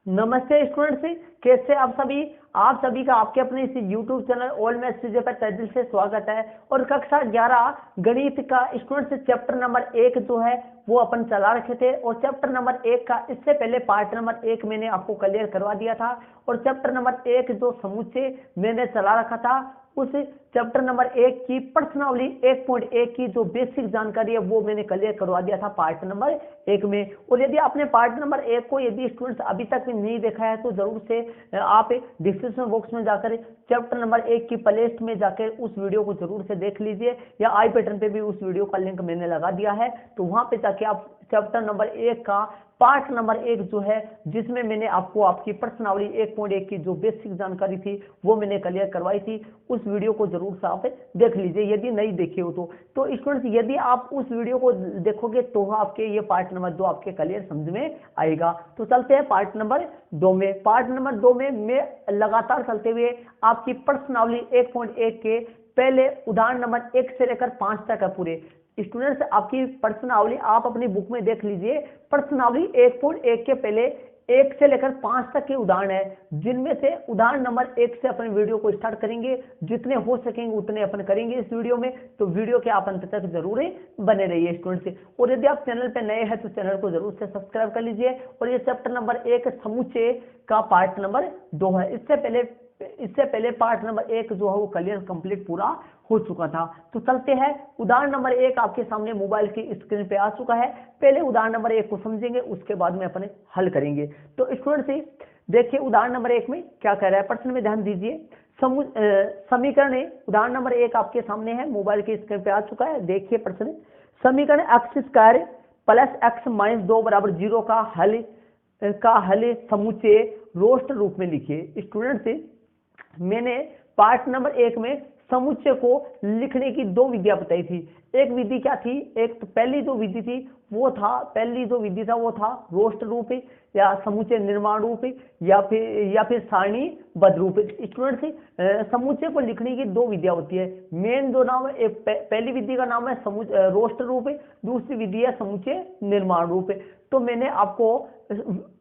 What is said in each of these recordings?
नमस्ते स्टूडेंट्स, कैसे आप सभी का आपके अपने इस YouTube चैनल ऑल मैथ्स चीजें पर तहे दिल से स्वागत है। और कक्षा 11 गणित का स्टूडेंट्स चैप्टर नंबर 1 जो है वो अपन चला रखे थे। और चैप्टर नंबर 1 का इससे पहले पार्ट नंबर 1 मैंने आपको क्लियर करवा दिया था। और चैप्टर नंबर 1 जो समुच्चय मैंने चला रखा था, उस चैप्टर नंबर 1 की प्रश्नावली 1.1 की जो बेसिक जानकारी है वो मैंने क्लियर करवा दिया था पार्ट नंबर 1 में। और यदि आपने पार्ट नंबर 1 को यदि स्टूडेंट्स अभी तक भी नहीं देखा है तो जरूर से आप डिस्क्रिप्शन बॉक्स में जाकर चैप्टर नंबर 1 की प्लेलिस्ट में जाकर उस वीडियो को जरूर से देख लीजिए, या आई बटन पे भी उस वीडियो का लिंक मैंने लगा दिया है। तो वहां पे जाके आप चैप्टर नंबर 1 का पार्ट नंबर 1 जो है, जिसमें मैंने आपको आपकी प्रश्नावली 1.1 की जो बेसिक जानकारी थी वो मैंने क्लियर करवाई थी, उस वीडियो को जरूर से आप देख लीजिए यदि नहीं देखे हो तो स्टूडेंट्स यदि आप उस वीडियो को देखोगे तो आपके ये पार्ट नंबर 2 आपके क्लियर समझ में आएगा। तो चलते हैं पार्ट नंबर 2 में। पार्ट नंबर 2 में मैं लगातार चलते हुए आपकी प्रश्नावली 1.1 के पहले उदाहरण नंबर 1 से लेकर 5 तक है पूरे। स्टूडेंट्स आपकी प्रश्नावली आप अपनी बुक में देख लीजिए। प्रश्नावली 1.1 के पहले 1 से लेकर 5 तक के उदाहरण है, जिनमें से उदाहरण नंबर 1 से अपन वीडियो को स्टार्ट करेंगे। जितने हो सकेंगे उतने अपन करेंगे इस वीडियो में, तो वीडियो के आप अंत तक जरूर बने रहिए स्टूडेंट्स। और यदि आप चैनल पे नए हैं तो चैनल को जरूर से सब्सक्राइब कर लीजिए। और ये चैप्टर नंबर 1 समुच्चय का पार्ट नंबर 2 है। इससे पहले पार्ट नंबर 1 जो है वो क्लियर कंप्लीट पूरा हो चुका था। तो चलते हैं, उदाहरण नंबर 1 आपके सामने मोबाइल की स्क्रीन पे आ चुका है। पहले उदाहरण नंबर 1 को समझेंगे, उसके बाद में अपने हल करेंगे। तो स्टूडेंट्स देखिए उदाहरण नंबर 1 में क्या कह रहा है, प्रश्न में ध्यान दीजिए। समीकरण उदाहरण नंबर 1 आपके सामने है, मोबाइल की स्क्रीन पे आ चुका है। देखिए प्रश्न, समीकरण x square plus x minus 2 बराबर 0 का हल समुच्चय रोस्ट रूप में लिखिए। स्टूडेंट्स मैंने पार्ट नंबर 1 में समुच्चय को लिखने की 2 विधियां बताई थी। एक विधि क्या थी, एक तो पहली जो विधि थी वो था रोस्ट रूप या समुच्चय निर्माण रूप या फिर सारणीबद्ध रूप। स्टूडेंट्स समुच्चय को लिखने की 2 विधियां होती है। मेन जो नाम है, एक पहली विधि का नाम है रोस्ट रूप, दूसरी विधि है समुच्चय निर्माण रूप। तो मैंने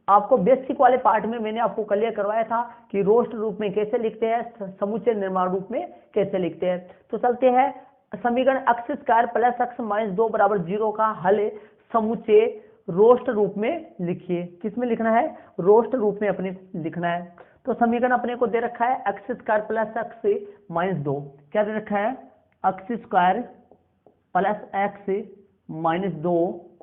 आपको बेसिक वाले पार्ट में मैंने आपको क्लियर करवाया था कि रोस्ट रूप में कैसे लिखते हैं, समुच्चय निर्माण रूप में कैसे लिखते हैं। तो चलते हैं, समीकरण x square plus x minus 2 बराबर 0 का हल समुच्चय रोस्ट रूप में लिखिए। किसमें लिखना है, रोस्ट रूप में अपने लिखना है। तो समीकरण अपने को दे रखा है x square plus x minus 2, क्या दे रखा है, x square plus x minus 2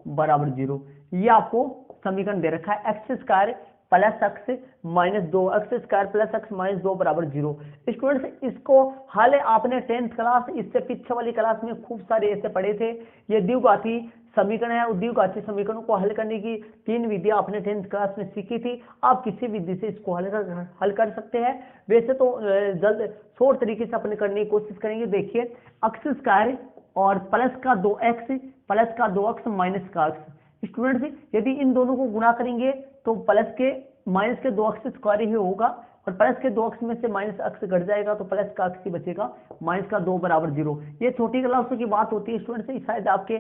बराबर 0। ये आपको समीकरण दे रखा है, x square plus x minus 2, x square plus x minus 2 बराबर 0। स्टूडेंट्स इसको हाल आपने 10th क्लास, इससे पीछे वाली क्लास में खूब सारे ऐसे पढ़े थे। ये द्विघाती समीकरण है, द्विघाती समीकरणों को हल करने की 3 विधियां आपने 10th क्लास में सीखी थी। आप किसी विधि से इसको हल कर सकते हैं। वैसे तो जल्द शॉर्ट तरीके से अपने करने की कोशिश करेंगे। देखिए एक्स स्क्वायर और प्लस का 2x प्लस का 2x माइनस का x। स्टूडेंट्स यदि इन दोनों को गुणा करेंगे तो प्लस के माइनस के 2x स्क्वायर ही होगा, और प्लस के 2x में से माइनस x घट जाएगा तो प्लस का x ही बचेगा, माइनस का 2 बराबर 0। ये छोटी क्लासों की बात होती है स्टूडेंट्स। शायद आपके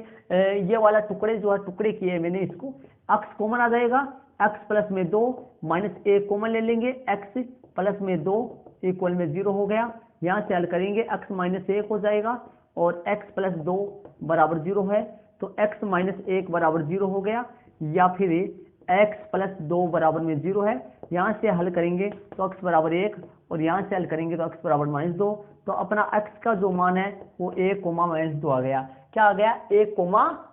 ये वाला टुकड़े जो है टुकड़े किए मैंने, इसको x कॉमन आ जाएगा, x प्लस में 2 माइनस 1 कॉमन ले लेंगे, x प्लस में 2 इक्वल में 0 हो गया। यहाँ से हल करेंगे x माइनस 1 हो जाएगा और x प्लस 2 बराबर 0 है, तो x माइनस 1 बराबर 0 हो गया। या फिर x प्लस 2 बराबर में 0 है, यहाँ से हल करेंगे तो x बराबर 1 और यहाँ से हल करेंगे तो x बराबर माइनस 2। तो अपना x का जो मान है वो 1 माइनस 2 आ गया। क्या आ गया, 1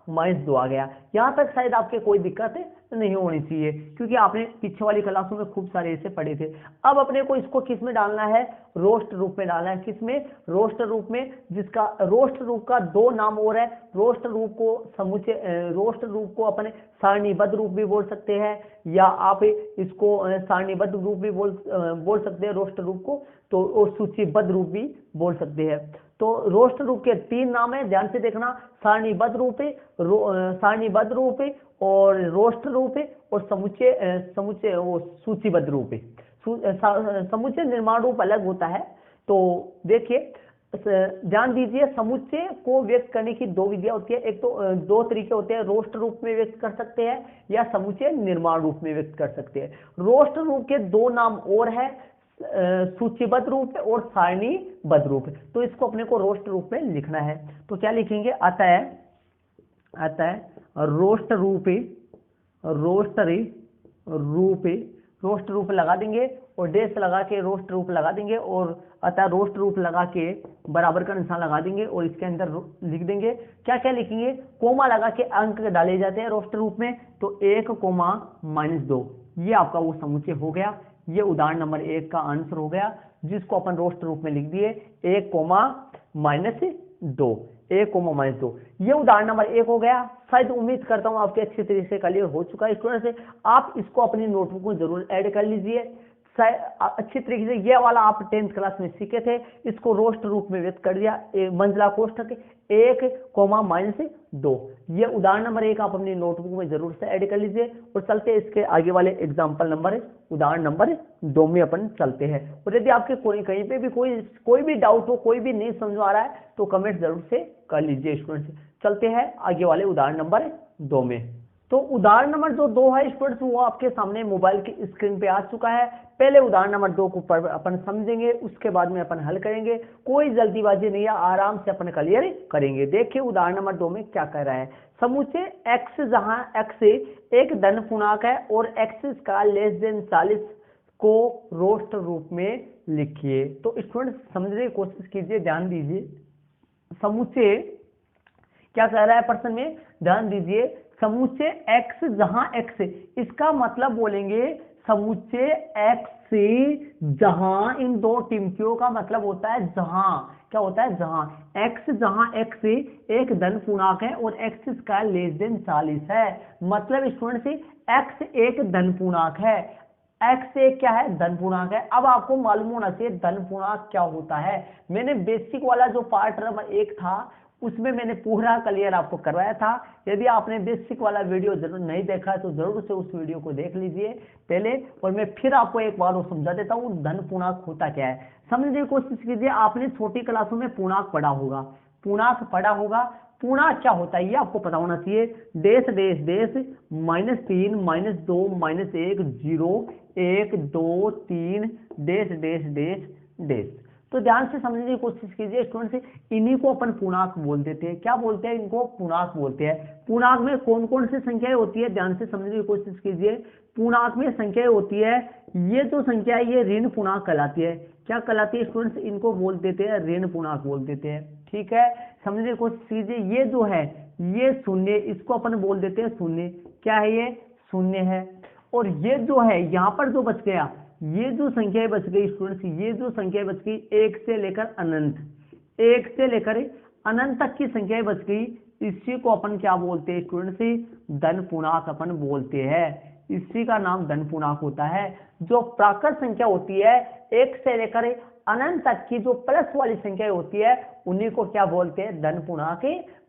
माइनस 2 आ गया। यहाँ तक शायद आपके कोई दिक्कत नहीं होनी चाहिए, क्योंकि आपने पीछे वाली क्लासों में खूब सारे ऐसे पढ़े थे। अब अपने को इसको किस में डालना है, रोस्ट रूप में डालना है। किसमें, रोस्ट रूप में, जिसका रोस्ट रूप का 2 नाम और है। रोस्ट रूप को अपने सारणीबद्ध रूप भी बोल सकते हैं, या आप इसको सारणीबद्ध रूप भी बोल सकते हैं रोस्ट रूप को, तो सूचीबद्ध रूप भी बोल सकते हैं। तो रोस्ट रूप के 3 नाम है, ध्यान से देखना, सारणीबद्ध रूप और रोस्ट रूप और समुच्चय वो सूचीबद्ध रूप। समुच्चय निर्माण रूप अलग होता है। तो देखिए ध्यान दीजिए, समुच्चय को व्यक्त करने की दो विधियां होती है। एक तो दो तरीके होते हैं, रोस्ट रूप में व्यक्त कर सकते हैं या समुच्चय निर्माण रूप में व्यक्त कर सकते हैं। रोस्ट रूप के दो नाम और है, सूचीबद्ध रूप और सारणीबद्ध रूप। तो इसको अपने को रोस्ट रूप में लिखना है। तो क्या लिखेंगे, अतः रोस्ट रूप लगा देंगे और डेश लगा के रोस्ट रूप लगा देंगे और अतः रोस्ट रूप लगा के बराबर का निशान लगा देंगे और इसके अंदर लिख देंगे। क्या क्या लिखेंगे, कोमा लगा के अंक डाले जाते हैं रोस्ट रूप में। तो 1,-2 ये आपका वो समुच्चय हो गया। ये उदाहरण नंबर 1 का आंसर हो गया, जिसको अपन रोस्ट रूप में लिख दिए 1,-2। ये उदाहरण नंबर 1 हो गया। शायद उम्मीद करता हूं आपके अच्छी तरीके से क्लियर हो चुका है स्टूडेंट्स। आप इसको अपनी नोटबुक में जरूर ऐड कर लीजिए अच्छी तरीके से। ये वाला आप 10th क्लास में सीखे थे, इसको रोस्ट रूप में व्यक्त कर दिया। मंजिला कोष्ठक 1,-2। ये उदाहरण नंबर 1 आप अपनी नोटबुक में जरूर से ऐड कर लीजिए और चलते इसके आगे वाले एग्जाम्पल नंबर उदाहरण नंबर 2 में अपन चलते हैं। और यदि आपके कहीं पे भी कोई भी डाउट हो, कोई भी नहीं समझ आ रहा है तो कमेंट जरूर से कर लीजिए स्टूडेंट्स। चलते हैं आगे वाले उदाहरण नंबर 2 में। तो उदाहरण नंबर जो 2 है स्टूडेंट्स, वो आपके सामने मोबाइल की स्क्रीन पे आ चुका है। पहले उदाहरण नंबर 2 को अपन समझेंगे, उसके बाद में अपन हल करेंगे। कोई जल्दीबाजी नहीं है, आराम से अपन क्लियर करेंगे। देखिए उदाहरण नंबर 2 में क्या कह रहा है, समुच्चय x जहां x एक धन पूर्णांक है और x का <40 को रोस्ट रूप में लिखिए। तो स्टूडेंट्स समझने की कोशिश कीजिए, ध्यान दीजिए। समुच्चय क्या कह रहा है प्रश्न में, ध्यान दीजिए। समुच्चय x जहां x, इसका मतलब बोलेंगे समुच्चय x जहां, इन दो टिम्कियों का मतलब होता है जहां। क्या होता है, जहां। x जहां x एक धन पूर्णांक है और x का <40 है। मतलब स्टूडेंट x एक धन पूर्णांक है। x एक क्या है, धन पूर्णांक है। अब आपको मालूम होना चाहिए धन पूर्णांक क्या होता है। मैंने बेसिक वाला जो पार्ट नंबर 1 था उसमें मैंने पूरा क्लियर आपको करवाया था। यदि आपने बेसिक वाला वीडियो जरूर नहीं देखा है तो जरूर से उस वीडियो को देख लीजिए पहले, और मैं फिर आपको एक बार वो समझा देता हूँ धन पूर्णांक होता क्या है। समझने की कोशिश कीजिए, आपने छोटी क्लासों में पूर्णांक पढ़ा होगा। पूर्णांक क्या होता है ये आपको पता होना चाहिए। Dash dash dash -3 -2 -1 0 1 2 3 dash dash dash dash. तो ध्यान से समझने की कोशिश कीजिए स्टूडेंट्स, इन्हीं को अपन पूर्णांक बोल देते हैं। क्या बोलते हैं, इनको पूर्णांक बोलते हैं। पूर्णांक में कौन कौन सी संख्याएं होती है, ध्यान से समझने की कोशिश कीजिए। पूर्णांक में संख्याएं होती है, ये जो संख्या है ये ऋण पूर्णांक कहलाती है। क्या कहलाती है स्टूडेंट्स, इनको बोल देते हैं ऋण पूर्णांक बोल देते हैं। ठीक है, समझने की कोशिश कीजिए। ये जो है ये शून्य, इसको अपन बोल देते हैं शून्य। क्या है ये, शून्य है। और ये जो है यहाँ पर जो बच गया, ये जो संख्याएं बच गई स्टूडेंट्स, ये जो संख्याएं बच गई 1 से लेकर अनंत तक की संख्याएं बच गई, इसी को अपन क्या बोलते हैं स्टूडेंट्स, धन पूर्णांक अपन बोलते हैं। इसी का नाम धन पूर्णांक होता है। जो प्राकृत संख्या होती है 1 से लेकर अनंत तक की जो प्लस वाली संख्या होती है उन्हीं को क्या बोलते हैं, धन पूर्णांक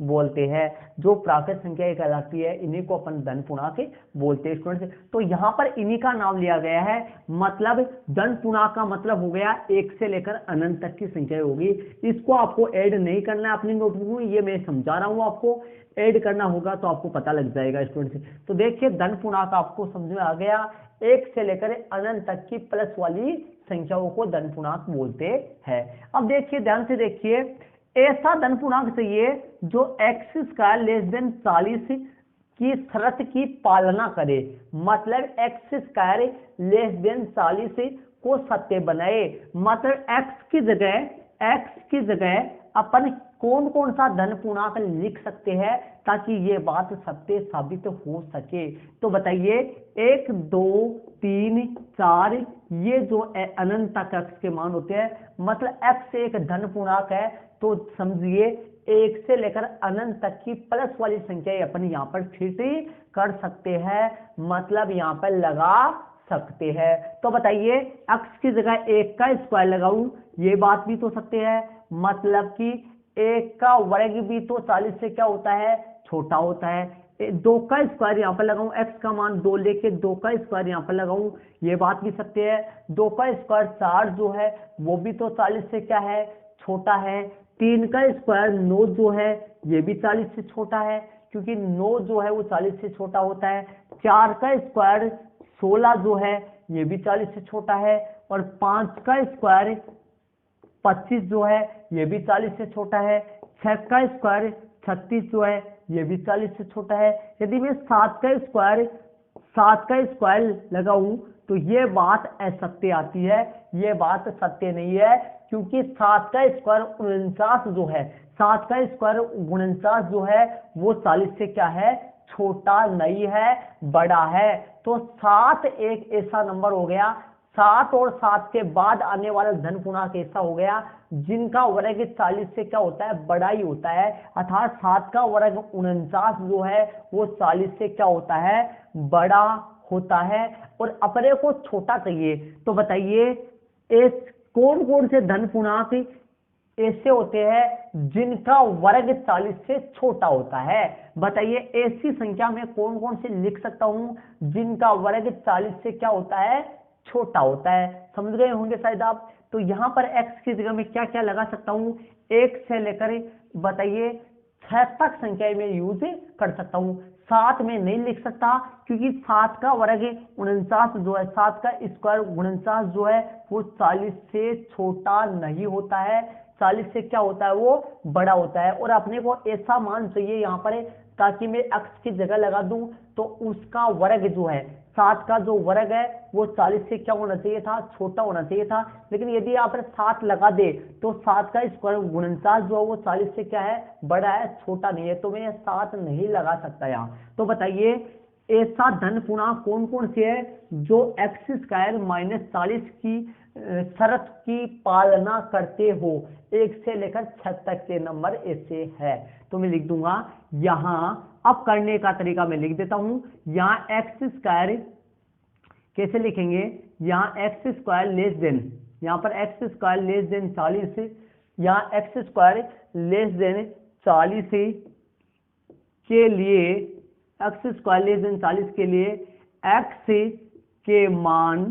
बोलते हैं। जो प्राकृत संख्या कहलाती है इन्हीं को अपन धन पूर्णांक बोलते हैं स्टूडेंट्स। तो यहाँ पर इन्हीं का नाम लिया गया है। मतलब धन पूर्णांक का मतलब हो गया 1 से लेकर अनंत तक की संख्या होगी। इसको आपको ऐड नहीं करना है अपनी नोटबुक में, ये मैं समझा रहा हूँ। आपको ऐड करना होगा तो आपको पता लग जाएगा स्टूडेंट्स। तो देखिए धन पूर्णांक आपको समझ में आ गया, 1 से लेकर अनंत तक की प्लस वाली संख्याओं को धन पूर्णांक बोलते हैं। अब देखिए ध्यान से देखिए, ऐसा धन पूर्णांक चाहिए जो x का <40 की शर्त की पालना करे। मतलब x स्क्वायर <40 को सत्य बनाए। मतलब x की जगह अपन कौन कौन सा धन पूर्णांक लिख सकते हैं ताकि ये बात सत्य साबित हो सके। तो बताइए 1 2 3 4 ये जो अनंत तक x के मान होते हैं। मतलब x एक धन पूर्णांक है, तो समझिए 1 से लेकर अनंत तक की प्लस वाली संख्या अपन यहाँ पर फिट कर सकते हैं। मतलब यहाँ पर लगा सकते हैं। तो बताइए x की जगह 1 का स्क्वायर लगाऊं, ये बात भी तो सकते हैं। मतलब कि 1 का वर्ग भी तो 40 से क्या होता है, छोटा होता है। 2 का स्क्वायर यहाँ पर लगाऊं, x का मान 2 लेके 2 का स्क्वायर यहाँ पर लगाऊं, ये बात भी सकते हैं। 2 का स्क्वायर 4 जो है वो भी तो 40 से क्या है, छोटा है। 3 का स्क्वायर 9 जो है ये भी 40 से छोटा है, क्योंकि 9 जो है वो 40 से छोटा होता है। 4 का स्क्वायर 16 जो है ये भी 40 से छोटा है, और 5 का स्क्वायर 25 जो है ये भी 40 से छोटा है। 6 का स्क्वायर 36 जो है ये भी 40 से छोटा है। यदि मैं 7 का स्क्वायर लगाऊं तो ये बात असत्य आती है, ये बात सत्य नहीं है, क्योंकि 7 का स्क्वायर 49 जो है, 7 का स्क्वायर 49 जो है वो 40 से क्या है, छोटा नहीं है, बड़ा है। तो 7 एक ऐसा नंबर हो गया, 7 और 7 के बाद आने वाला धन पूर्णांक ऐसा हो गया जिनका वर्ग 40 से क्या होता है, बड़ा ही होता है। अर्थात 7 का वर्ग 49 जो है वो 40 से क्या होता है, बड़ा होता है। और अपने को छोटा चाहिए, तो बताइए कौन कौन से धन पूर्णांक ऐसे होते हैं जिनका वर्ग 40 से छोटा होता है। बताइए ऐसी संख्या में कौन कौन से लिख सकता हूं जिनका वर्ग 40 से क्या होता है, छोटा होता है। समझ गए होंगे शायद आप। तो यहां पर x की जगह में क्या क्या लगा सकता हूं, 1 से लेकर बताइए 6 तक संख्या में यूज कर सकता हूं। 7 में नहीं लिख सकता, क्योंकि 7 का वर्ग 49 जो है, 7 का स्क्वायर 49 जो है वो 40 से छोटा नहीं होता है, 40 से क्या होता है, वो बड़ा होता है। और अपने को ऐसा मान चाहिए यहाँ पर, ताकि मैं x की जगह लगा दूं तो उसका वर्ग जो है, 7 का जो वर्ग है वो 40 से क्या होना चाहिए था, छोटा होना चाहिए था। लेकिन यदि आप 7 लगा दे तो 7 का स्क्वायर 49 जो है वो 40 से क्या है, बड़ा है, छोटा नहीं है। तो मैं 7 नहीं लगा सकता यहाँ। तो बताइए ऐसा धन पूर्णांक कौन कौन से है जो एक्स स्क्वायर -40 की शर्त की पालना करते हो। 1 से लेकर 6 तक के नंबर ऐसे है। तो मैं लिख दूंगा यहां, अब करने का तरीका मैं लिख देता हूं। यहां एक्स स्क्वायर कैसे लिखेंगे, यहां एक्स स्क्वायर लेस देन, यहां पर एक्स स्क्वायर लेस देन 40, यहां एक्स स्क्वायर लेस देन 40 के लिए, एक्स स्क्वायर लेस देन 40 के लिए एक्स के मान,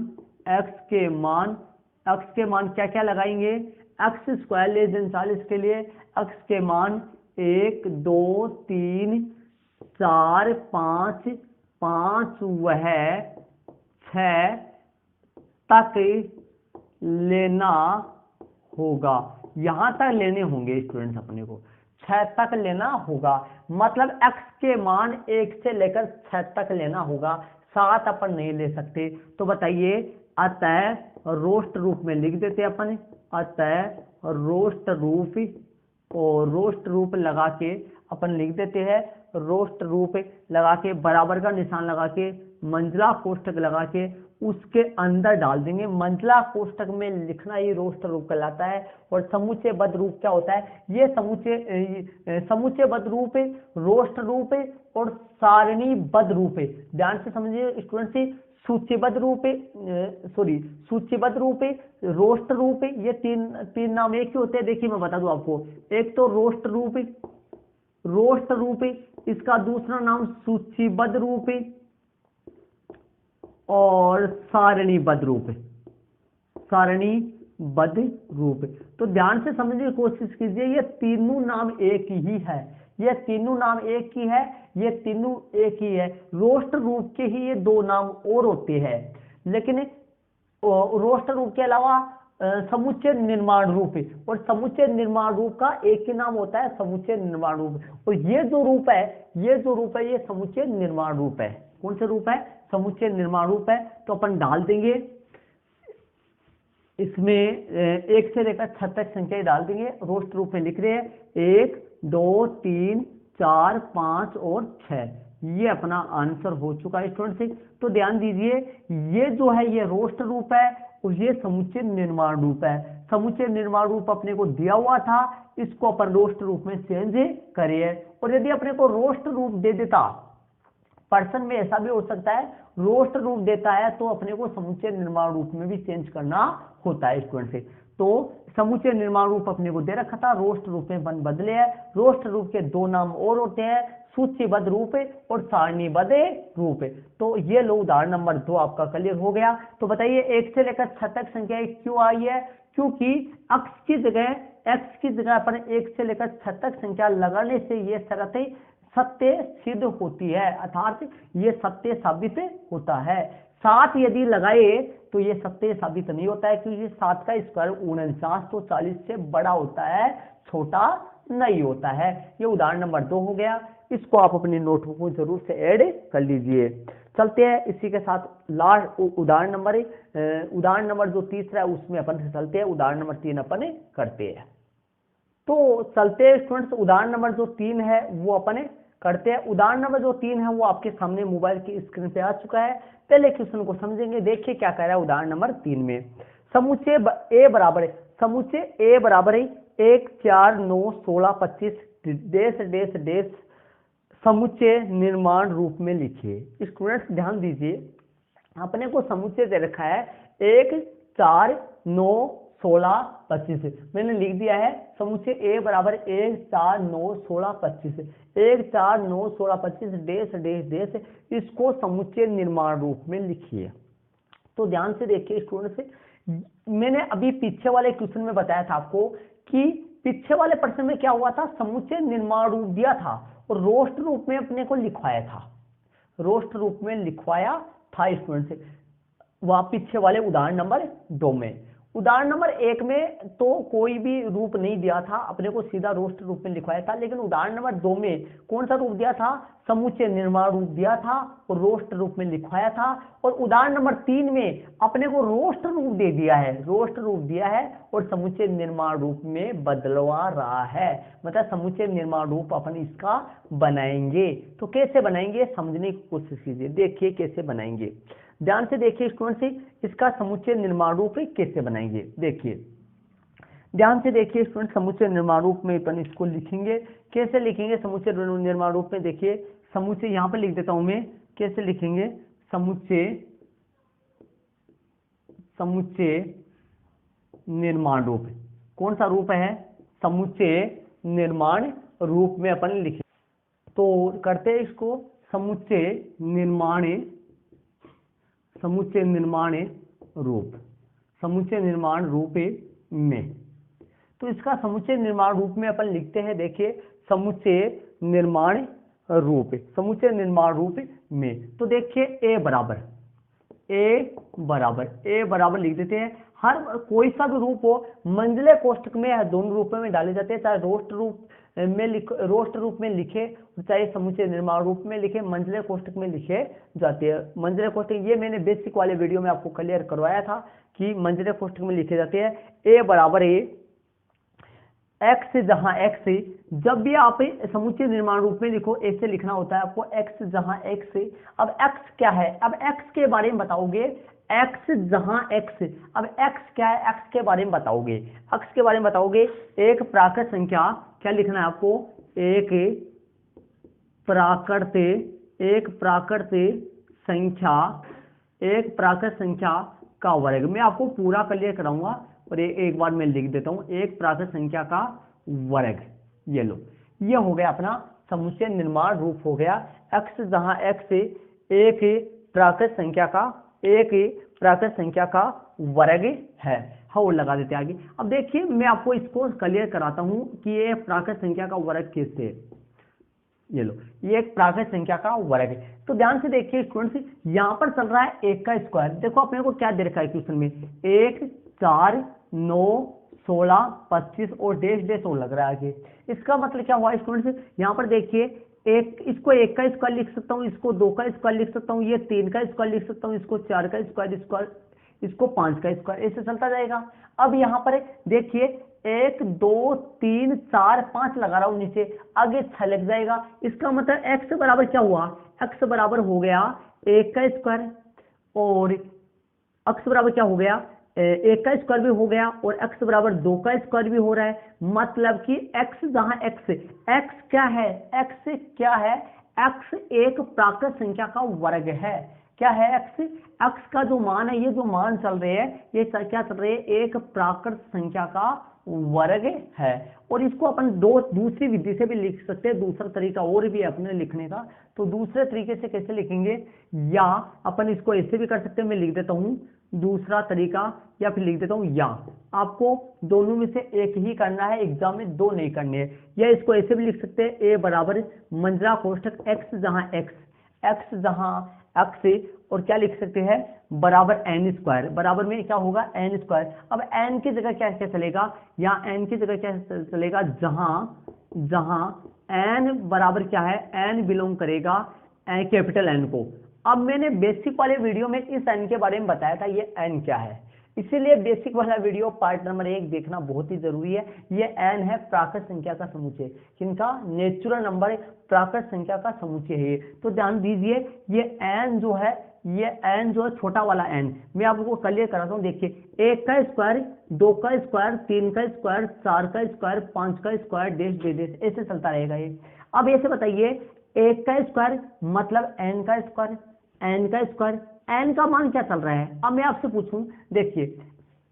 एक्स के मान क्या क्या लगाएंगे, एक्स स्क्वायर लेस देन 40 के लिए एक्स के मान 1 2 3 4 5 5 वह 6 तक लेना होगा। यहां तक लेने होंगे स्टूडेंट्स, अपने को 6 तक लेना होगा। मतलब x के मान 1 से लेकर 6 तक लेना होगा, 7 अपन नहीं ले सकते। तो बताइए अतः रोस्ट रूप में लिख देते अपन, अतः रोस्ट रूप, और रोस्ट रूप लगा के अपन लिख देते हैं, रोस्ट रूप लगा के बराबर का निशान लगा के मंजिला कोष्टक लगा के उसके अंदर डाल देंगे। मंजिला कोष्टक में लिखना ही रोस्ट रूप कहलाता है। और समुच्चय बद्ध रूप क्या होता है, ये समुच्चय बद्ध रूप, रोस्ट रूप और सारणीबद्ध रूप। ध्यान से समझिए स्टूडेंट, सूचीबद्ध रूप, सूचीबद्ध रूप, रोस्ट रूप, ये तीन नाम एक ही होते हैं। देखिए मैं बता दूं आपको, एक तो रोस्ट रूप, इसका दूसरा नाम सूचीबद्ध रूप और सारणीबद्ध रूप। तो ध्यान से समझने की कोशिश कीजिए, ये तीनों नाम एक ही है, ये तीनों नाम एक ही है, ये तीनों एक ही है। रोस्ट रूप के ही ये 2 नाम और होते हैं, लेकिन रोस्ट रूप के अलावा समुच्चय निर्माण रूप, और समुच्चय निर्माण रूप का एक ही नाम होता है, समुच्चय निर्माण रूप। और ये जो रूप है, ये समुच्चय निर्माण रूप है। कौन सा रूप है, समुच्चय निर्माण रूप है। तो अपन डाल देंगे इसमें 1 से लेकर 6 तक संख्या डाल देंगे। रोस्ट रूप में लिख रहे हैं 1 2 3 4 5 और 6। ये अपना आंसर हो चुका है स्टूडेंट। तो ध्यान दीजिए, ये जो है ये रोस्ट रूप है और ये समुच्चय निर्माण रूप है। समुच्चय निर्माण रूप अपने को दिया हुआ था, इसको अपन रोस्ट रूप में चेंज करिए। और यदि अपने को रोस्ट रूप दे देता, पर्सन में ऐसा भी हो सकता है, रोस्ट रूप देता है तो अपने को समुच्चय निर्माण रूप में भी चेंज करना होता है स्टूडेंट से। तो समुच्चय निर्माण रूप अपने को दे रखा था, रोस्ट रूप में बदले है। रोस्ट रूप के 2 नाम और होते हैं, सूचीबद्ध रूप और सारणीबद्ध रूप। तो ये लो उदाहरण नंबर 2 आपका क्लियर हो गया। तो बताइए 1 से लेकर 6 तक संख्या क्यों आई है, क्योंकि x की जगह x की जगह अपन 1 से लेकर 6 तक संख्या लगाने से ये शर्त सत्य सिद्ध होती है, अर्थात ये सत्य साबित होता है। 7 यदि लगाए तो ये सत्य साबित नहीं होता है, क्योंकि 7 का स्क्वायर 49, तो 40 से बड़ा होता है, छोटा नहीं होता है। ये उदाहरण नंबर 2 हो गया। इसको आप अपनी नोटबुक में जरूर से ऐड कर लीजिए। चलते हैं इसी के साथ लास्ट उदाहरण नंबर जो तीसरा है उसमें अपन चलते हैं। उदाहरण नंबर 3 अपन करते हैं। तो चलते हैं स्टूडेंट्स, उदाहरण नंबर जो 3 है वो अपन करते हैं। उदाहरण नंबर जो 3 है वो आपके सामने मोबाइल की स्क्रीन पे आ चुका है। पहले क्वेश्चन को समझेंगे। देखिए क्या कह रहा है उदाहरण नंबर 3 में। समुच्चय ए बराबर है, समुच्चय ए बराबर है 1 4 9 16 25 डेश डेश डेश समुच्चय निर्माण रूप में लिखिए। स्टूडेंट्स ध्यान दीजिए, अपने को समुच्चय दे रखा है 1 4 9 16 25। मैंने लिख दिया है समुच्चय ए बराबर 1 4 9 16 25, 1 4 9 16 25 डेश डेश डेश, इसको समुच्चय निर्माण रूप में लिखिए। तो ध्यान से देखिए स्टूडेंट्स, मैंने अभी पीछे वाले क्वेश्चन में बताया था आपको कि पीछे वाले प्रश्न में क्या हुआ था, समुच्चय निर्माण रूप दिया था और रोस्ट रूप में अपने को लिखवाया था, रोस्ट रूप में लिखवाया था स्टूडेंट्स, वहां पीछे वाले उदाहरण नंबर 2 में। उदाहरण नंबर 1 में तो कोई भी रूप नहीं दिया था, अपने को सीधा रोस्ट रूप में लिखवाया था। लेकिन उदाहरण नंबर 2 में कौन सा रूप दिया था, समुच्चय निर्माण रूप दिया था और रोस्ट रूप में लिखवाया था। और उदाहरण नंबर 3 में अपने को रोस्ट रूप दे दिया है, रोस्ट रूप दिया है और समुच्चय निर्माण रूप में बदलवा रहा है, मतलब समुच्चय निर्माण रूप अपन इसका बनाएंगे। तो कैसे बनाएंगे समझने की कोशिश कीजिए। देखिए कैसे बनाएंगे, ध्यान से देखिए स्टूडेंट्स, इसका समुच्चय निर्माण रूप कैसे बनाएंगे। देखिए ध्यान से देखिए स्टूडेंट, समुच्चय निर्माण रूप में अपन इसको लिखेंगे। कैसे लिखेंगे समुच्चय निर्माण रूप में, देखिए समुच्चय यहां पर लिख देता हूं मैं, कैसे लिखेंगे समुच्चय निर्माण रूप। कौन सा रूप है, समुच्चय निर्माण रूप में अपन लिखें। तो करते हैं इसको समुच्चय निर्माण रूप, समुच्चय निर्माण रूप में। तो इसका समुच्चय निर्माण रूप में अपन लिखते हैं, देखिए समुच्चय निर्माण रूप, समुच्चय निर्माण रूप में। तो देखिए ए बराबर लिख देते हैं। हर कोई सा भी रूप हो मंझले कोष्ठक में दोनों रूपों में डाले जाते हैं, चाहे रोस्ट रूप में लिखे, चाहे समुच्चय निर्माण रूप में लिखे, मंझले कोष्ठक में लिखे जाते हैं। मंझले कोष्ठक ये मैंने बेसिक वाले वीडियो में आपको क्लियर करवाया था कि मंझले कोष्ठक में लिखे जाते हैं। ए बराबर एक्स जहां एक्स, जब भी आप समुच्चय निर्माण रूप में लिखो ऐसे लिखना होता है आपको, एक्स जहां एक्स। अब एक्स क्या है, अब एक्स के बारे में बताओगे, एक्स जहां एक्स। अब एक्स क्या है, एक्स के बारे में बताओगे, एक्स के बारे में बताओगे। एक प्राकृत संख्या, क्या लिखना है आपको, एक प्राकृत संख्या का वर्ग। मैं आपको पूरा क्लियर कराऊंगा और एक बार मैं लिख देता हूं, एक प्राकृत संख्या का वर्ग। ये लो, ये हो गया अपना समुच्चय निर्माण रूप हो गया। एक्स जहां एक्स एक प्राकृत संख्या का वर्ग है। हाँ लगा देते आगे। अब देखिए मैं आपको इसको क्लियर कराता हूं कि ये प्राकृत संख्या का वर्ग कैसे है। ये लो, ये एक प्राकृत संख्या का वर्ग है। तो ध्यान से देखिए स्टूडेंट्स, यहां पर चल रहा है 1 का स्क्वायर। देखो अपने को क्या दे रखा है क्वेश्चन में, 1 4 9 16 25 और डेश डेश और लग रहा है आगे। इसका मतलब क्या हुआ स्टूडेंट्स, यहाँ पर देखिए इसको 1 का स्क्वायर लिख सकता हूँ, इसको 2 का स्क्वायर लिख सकता हूँ, ये 3 का स्क्वायर लिख सकता हूँ, इसको 4 का स्क्वायर, इसको 5 का स्क्वायर, ऐसे चलता जाएगा। अब यहाँ पर देखिए 1 2 3 4 5 लगा रहा हूं नीचे, आगे 6 लग जाएगा। इसका मतलब x बराबर क्या हुआ, x बराबर हो गया 1 का स्क्वायर, और x बराबर क्या हो गया, 1 का स्क्वायर भी हो गया, और x बराबर 2 का स्क्वायर भी हो रहा है। मतलब कि x जहां x क्या है, x एक प्राकृत संख्या का वर्ग है। क्या है x का जो मान है, ये जो मान चल रहे हैं, ये क्या चल रहे हैं, एक प्राकृत संख्या का वर्ग है। और इसको अपन दूसरी विधि से भी लिख सकते हैं, दूसरा तरीका और भी है अपने लिखने का। तो दूसरे तरीके से कैसे लिखेंगे, या अपन इसको ऐसे भी कर सकते हैं, मैं लिख देता हूं दूसरा तरीका, या फिर लिख देता हूँ या। आपको दोनों में से एक ही करना है, एग्जाम में दो नहीं करने हैं। या इसको ऐसे भी लिख सकते हैं, ए बराबर मंजरा कोष्ठक एक्स जहाँ एक्स और क्या लिख सकते हैं, बराबर एन स्क्वायर, बराबर में क्या होगा एन स्क्वायर। अब एन की जगह क्या क्या चलेगा, यहाँ एन की जगह क्या चलेगा, जहां एन बराबर क्या है, एन बिलोंग करेगा कैपिटल एन को। अब मैंने बेसिक वाले वीडियो में इस एन के बारे में बताया था, ये एन क्या है, इसीलिए बेसिक वाला वीडियो पार्ट नंबर 1 देखना बहुत ही जरूरी है। ये एन है प्राकृत संख्या का समुच्चय, किनका, नेचुरल नंबर प्राकृत संख्या का समुच्चय है। तो ध्यान दीजिए, ये एन जो है छोटा वाला एन, मैं आपको क्लियर कराता हूँ। देखिए, 1 का स्क्वायर, 2 का स्क्वायर, 3 का स्क्वायर, 4 का स्क्वायर, 5 का स्क्वायर, डेश डेश डेश ऐसे चलता रहेगा ये। अब ऐसे बताइए, 1 का स्क्वायर मतलब एन का स्क्वायर, एन का स्क्वायर, एन का मान क्या चल रहा है। अब मैं आपसे पूछूं, देखिए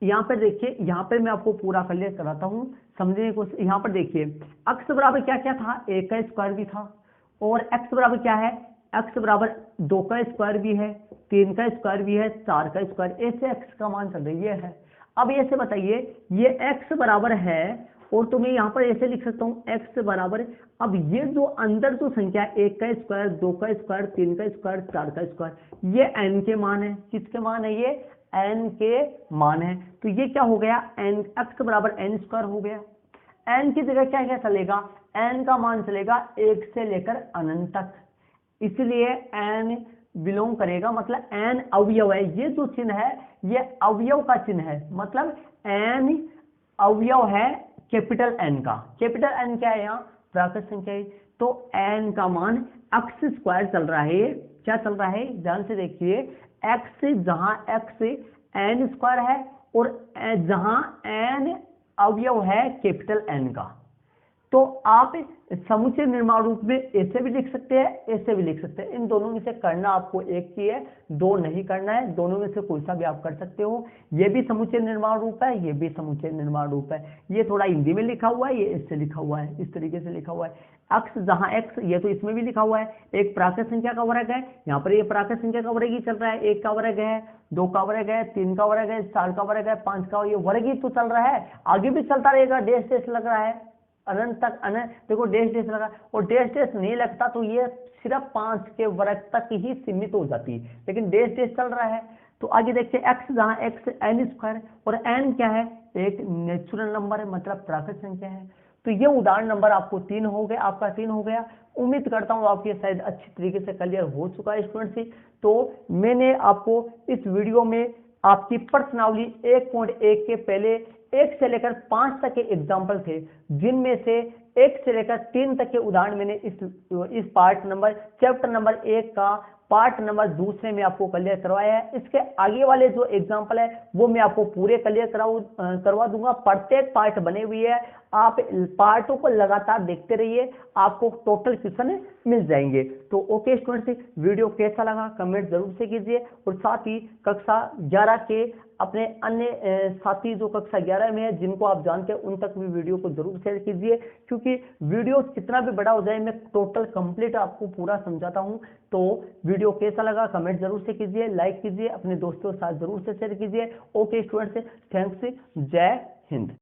यहाँ पर, देखिए यहाँ पर मैं आपको पूरा क्लियर कराता हूँ, समझने को। यहाँ पर देखिए, एक्स बराबर क्या क्या था, 1 का स्क्वायर भी था, और एक्स बराबर क्या है, एक्स बराबर 2 का स्क्वायर भी है, 3 का स्क्वायर भी है, 4 का स्क्वायर, ऐसे एक्स का मान चल रही है। अब ऐसे बताइए, ये एक्स बराबर है, और तो मैं यहाँ पर ऐसे लिख सकता हूँ एक्स बराबर, अब ये जो अंदर जो संख्या 1 का स्क्वायर, 2 का स्क्वायर, 3 का स्क्वायर, 4 का स्क्वायर, ये एन के मान है। किसके मान है, ये एन के मान है। तो ये क्या हो गया, एन एक्स बराबर एन स्क्वायर हो गया। एन की जगह क्या क्या चलेगा, एन का मान चलेगा 1 से लेकर अनंत तक, इसलिए एन बिलोंग करेगा, मतलब एन अवयव है। ये जो चिन्ह है ये अवयव का चिन्ह है, मतलब एन अवयव है कैपिटल एन का। कैपिटल एन क्या है, यहाँ प्राकृत संख्या है। तो एन का मान एक्स स्क्वायर चल रहा है। क्या चल रहा है, ध्यान से देखिए, एक्स, जहां एक्स एन स्क्वायर है, और जहां एन अवयव है कैपिटल एन का। तो आप समुच्चय निर्माण रूप में ऐसे भी लिख सकते हैं, ऐसे भी लिख सकते हैं। इन दोनों में से करना आपको एक ही है, दो नहीं करना है। दोनों में से कोई सा भी आप कर सकते हो। ये भी समुच्चय निर्माण रूप है, ये भी समुच्चय निर्माण रूप है। ये थोड़ा हिंदी में लिखा हुआ है, ये इससे लिखा हुआ है, इस तरीके से लिखा हुआ है। एक्स जहां एक्स, ये तो इसमें भी लिखा हुआ है, एक प्राकृत संख्या का वर्ग है, यहाँ पर ये प्राकृत संख्या का वर्ग ही चल रहा है। 1 का वर्ग है, 2 का वर्ग है, 3 का वर्ग है, 4 का वर्ग है, 5 का, ये वर्ग ही तो चल रहा है, आगे भी चलता रहेगा। डेश डेश लग रहा है अनंत तक, अनंत, देखो डेश डेश लगा, और डेश डेश नहीं लगता तो ये सिर्फ 5 के वर्ग तक ही सीमित हो जाती है, लेकिन डेश डेश चल रहा है। तो आगे देखिए, एक्स जहां एक्स एन स्क्वायर, और एन क्या है, एक नेचुरल नंबर है, मतलब प्राकृत संख्या है। तो ये उदाहरण नंबर आपको 3 हो गया, आपका 3 हो गया। उम्मीद करता हूँ आपके शायद अच्छी तरीके से क्लियर हो चुका है स्टूडेंट से। तो मैंने आपको इस वीडियो में आपकी प्रश्नावली 1.1 के पहले 1 से लेकर 5 तक के एग्जाम्पल थे, जिनमें से 1 से लेकर 3 तक के उदाहरण मैंने इस पार्ट नंबर चैप्टर नंबर 1 का पार्ट नंबर 2 में आपको क्लियर करवाया है। इसके आगे वाले जो एग्जाम्पल है वो मैं आपको पूरे क्लियर करवा दूंगा। प्रत्येक पार्ट बने हुए है, आप पार्टों को लगातार देखते रहिए, आपको टोटल क्वेश्चन मिल जाएंगे। तो ओके स्टूडेंट्स, वीडियो कैसा लगा कमेंट जरूर से कीजिए, और साथ ही कक्षा 11 के अपने अन्य साथी जो कक्षा 11 में है, जिनको आप जानते हैं, उन तक भी वीडियो को जरूर शेयर कीजिए, क्योंकि वीडियो कितना भी बड़ा हो जाए मैं टोटल कंप्लीट आपको पूरा समझाता हूं। तो वीडियो कैसा लगा कमेंट जरूर से कीजिए, लाइक कीजिए, अपने दोस्तों के साथ जरूर से शेयर कीजिए। ओके स्टूडेंट्स, थैंक्स, जय हिंद।